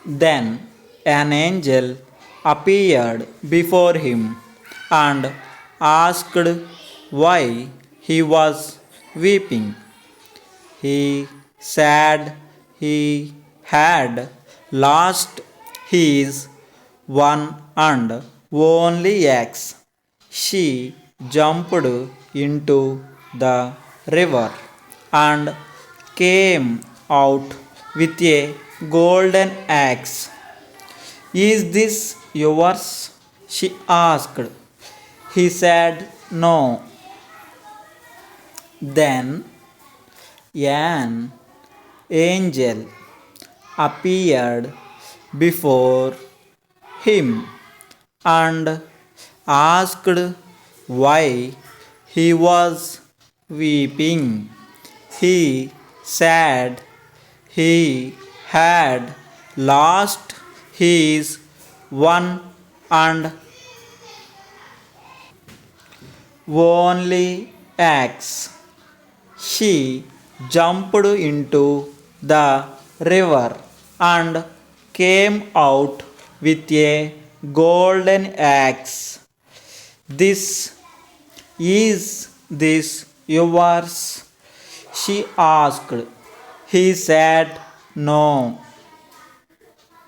Then an angel appeared before him and asked why he was weeping. He said he had lost his one and only axe. She jumped into the river and came out with a golden axe. Is this yours? She asked. He said, no. Then an angel appeared before him and asked why he was weeping. He said he had lost his one and only axe. She jumped into the river and came out with a golden axe. This is this yours? She asked. He said, no.